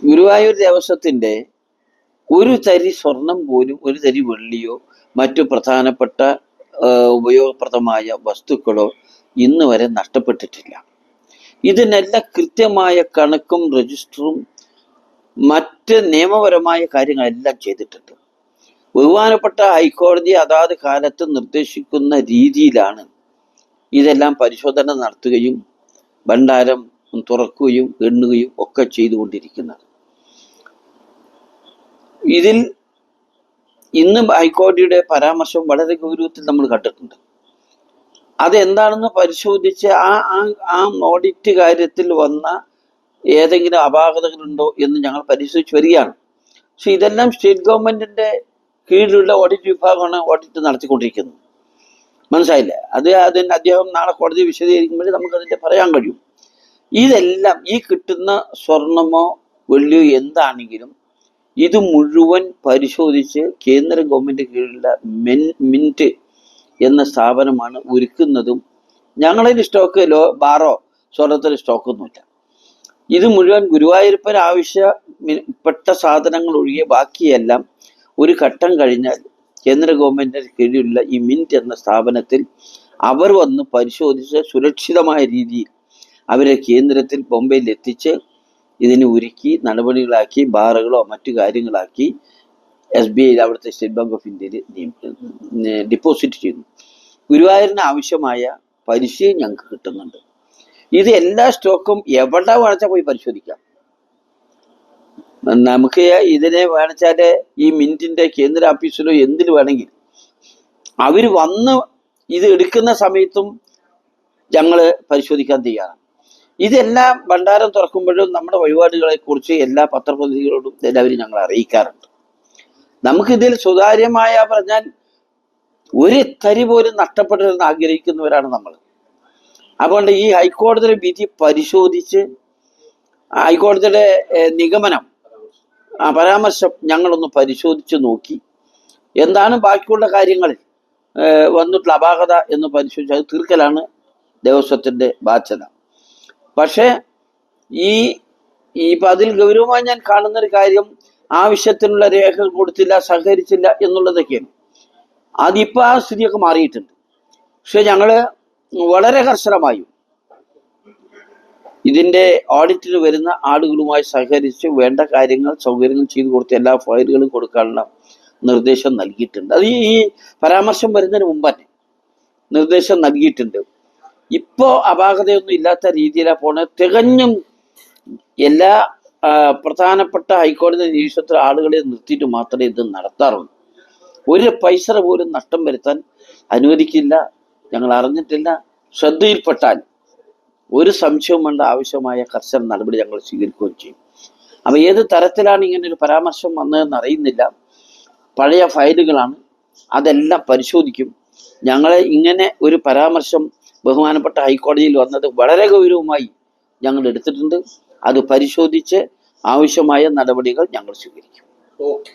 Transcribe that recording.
ഗുരുവായൂർ ദേവസ്വത്തിന്റെ ഒരു തരി സ്വർണം പോലും, ഒരു തരി വെള്ളിയോ മറ്റു പ്രധാനപ്പെട്ട ഉപയോഗപ്രദമായ വസ്തുക്കളോ ഇന്ന് വരെ നഷ്ടപ്പെട്ടിട്ടില്ല. ഇതിനെല്ലാം കൃത്യമായ കണക്കും രജിസ്റ്ററും മറ്റ് നിയമപരമായ കാര്യങ്ങളെല്ലാം ചെയ്തിട്ടുണ്ട്. ബഹുമാനപ്പെട്ട ഹൈക്കോടതി അതാത് കാലത്ത് നിർദ്ദേശിക്കുന്ന രീതിയിലാണ് ഇതെല്ലാം പരിശോധന നടത്തുകയും ഭണ്ഡാരം തുറക്കുകയും എണ്ണുകയും ഒക്കെ ചെയ്തുകൊണ്ടിരിക്കുന്നത്. ഇതിൽ ഇന്ന് ഹൈക്കോടതിയുടെ പരാമർശം വളരെ ഗൗരവത്തിൽ നമ്മൾ കണ്ടിട്ടുണ്ട്. അതെന്താണെന്ന് പരിശോധിച്ച് ആ ഓഡിറ്റ് കാര്യത്തിൽ വന്ന ഏതെങ്കിലും അപാകതകളുണ്ടോ എന്ന് ഞങ്ങൾ പരിശോധിച്ച് വരികയാണ്. പക്ഷെ ഇതെല്ലാം സ്റ്റേറ്റ് ഗവൺമെന്റിന്റെ കീഴിലുള്ള ഓഡിറ്റ് വിഭാഗമാണ് ഓഡിറ്റ് നടത്തിക്കൊണ്ടിരിക്കുന്നത്. മനസ്സിലായില്ലേ? അതിന് അദ്ദേഹം നാളെ കോടതി വിശദീകരിക്കുമ്പോൾ നമുക്കതിന്റെ പറയാൻ കഴിയും. ഇതെല്ലാം ഈ കിട്ടുന്ന സ്വർണമോ വെള്ളിയോ എന്താണെങ്കിലും ഇത് മുഴുവൻ പരിശോധിച്ച് കേന്ദ്ര ഗവൺമെന്റ് കീഴിലുള്ള മിന്റ് എന്ന സ്ഥാപനമാണ് ഒരുക്കുന്നതും. ഞങ്ങളിൽ സ്റ്റോക്ക് ബാറോ സ്വർണത്തിന് സ്റ്റോക്കൊന്നുമില്ല. ഇത് മുഴുവൻ ഗുരുവായൂരപ്പൻ ആവശ്യപ്പെട്ട സാധനങ്ങൾ ഒഴികെ ബാക്കിയെല്ലാം ഒരു ഘട്ടം കഴിഞ്ഞാൽ കേന്ദ്ര ഗവൺമെന്റിന് കീഴിലുള്ള ഈ മിന്റ് എന്ന സ്ഥാപനത്തിൽ അവർ വന്ന് പരിശോധിച്ച് സുരക്ഷിതമായ രീതിയിൽ അവരെ കേന്ദ്രത്തിൽ ബോംബെയിൽ എത്തിച്ച് ഇതിനെ ഒരുക്കി നടപടികളാക്കി ബാറുകളോ മറ്റു കാര്യങ്ങളാക്കി SBI അവിടുത്തെ സ്റ്റേറ്റ് ബാങ്ക് ഓഫ് ഇന്ത്യയിൽ ഡിപ്പോസിറ്റ് ചെയ്യുന്നു. ഗുരുവായൂരിന് ആവശ്യമായ പലിശയും ഞങ്ങൾക്ക് കിട്ടുന്നുണ്ട്. ഇത് എല്ലാ സ്റ്റോക്കും എവിടെ വേണിച്ചാൽ പോയി പരിശോധിക്കാം. നമുക്ക് ഇതിനെ വേണിച്ചാല് ഈ മിന്റിന്റെ കേന്ദ്ര ഓഫീസിലോ എന്തിൽ വേണമെങ്കിൽ അവർ വന്ന് ഇത് എടുക്കുന്ന സമയത്തും ഞങ്ങൾ പരിശോധിക്കാൻ തയ്യാറാണ്. ഇതെല്ലാം ഭണ്ഡാരം തുറക്കുമ്പോഴും നമ്മുടെ വഴിപാടുകളെ കുറിച്ച് എല്ലാ പത്രപ്രതിനിധികളോടും എല്ലാവരും ഞങ്ങൾ അറിയിക്കാറുണ്ട്. നമുക്കിതിൽ സുതാര്യമായ പറഞ്ഞാൽ ഒരു തരി പോലും നഷ്ടപ്പെടരുതെന്ന് ആഗ്രഹിക്കുന്നവരാണ് നമ്മൾ. അതുകൊണ്ട് ഈ ഹൈക്കോടതിയുടെ വിധി പരിശോധിച്ച് ഹൈക്കോടതിയുടെ നിഗമനം പരാമർശം ഞങ്ങളൊന്ന് പരിശോധിച്ച് നോക്കി എന്താണ് ബാക്കിയുള്ള കാര്യങ്ങളിൽ വന്നിട്ടുള്ള അപാകത എന്ന് പരിശോധിച്ച് അത് തീർക്കലാണ് ദേവസ്വത്തിന്റെ ബാധ്യത. പക്ഷേ ഇപ്പം അതിൽ ഗൗരവമായി ഞാൻ കാണുന്നൊരു കാര്യം ആവശ്യത്തിനുള്ള രേഖകൾ കൊടുത്തില്ല, സഹകരിച്ചില്ല എന്നുള്ളതൊക്കെയാണ്. അതിപ്പോൾ ആ സ്ഥിതിയൊക്കെ മാറിയിട്ടുണ്ട്. പക്ഷെ ഞങ്ങൾ വളരെ കർശനമായും ഇതിന്റെ ഓഡിറ്റിന് വരുന്ന ആളുകളുമായി സഹകരിച്ച് വേണ്ട കാര്യങ്ങൾ സൗകര്യങ്ങൾ ചെയ്തു കൊടുത്ത് എല്ലാ ഫയലുകളും കൊടുക്കാനുള്ള നിർദ്ദേശം നൽകിയിട്ടുണ്ട്. അത് ഈ പരാമർശം വരുന്നതിന് മുമ്പ് തന്നെ നിർദ്ദേശം നൽകിയിട്ടുണ്ട്. ഇപ്പോൾ അപാകതയൊന്നും ഇല്ലാത്ത രീതിയിലാണ് പോണത്. തികഞ്ഞും എല്ലാ പ്രധാനപ്പെട്ട ഹൈക്കോടതി നിരീക്ഷണത്തിൽ ആളുകളെ നിർത്തിയിട്ട് മാത്രമേ ഇത് നടത്താറുള്ളൂ. ഒരു പൈസ പോലും നഷ്ടം വരുത്താൻ അനുവദിക്കില്ല. ഞങ്ങൾ അറിഞ്ഞിട്ടില്ല. ശ്രദ്ധയിൽപ്പെട്ടാൽ ഒരു സംശയവും വേണ്ട ആവശ്യമായ കർശന നടപടി ഞങ്ങൾ സ്വീകരിക്കുകയും ചെയ്യും. അപ്പൊ ഏത് തരത്തിലാണ് ഇങ്ങനെ ഒരു പരാമർശം വന്നതെന്ന് അറിയുന്നില്ല. പഴയ ഫയലുകളാണ്, അതെല്ലാം പരിശോധിക്കും. ഞങ്ങളെ ഇങ്ങനെ ഒരു പരാമർശം ബഹുമാനപ്പെട്ട ഹൈക്കോടതിയിൽ വന്നത് വളരെ ഗൗരവമായി ഞങ്ങൾ എടുത്തിട്ടുണ്ട്. അത് പരിശോധിച്ച് ആവശ്യമായ നടപടികൾ ഞങ്ങൾ സ്വീകരിക്കും. ഓക്കെ.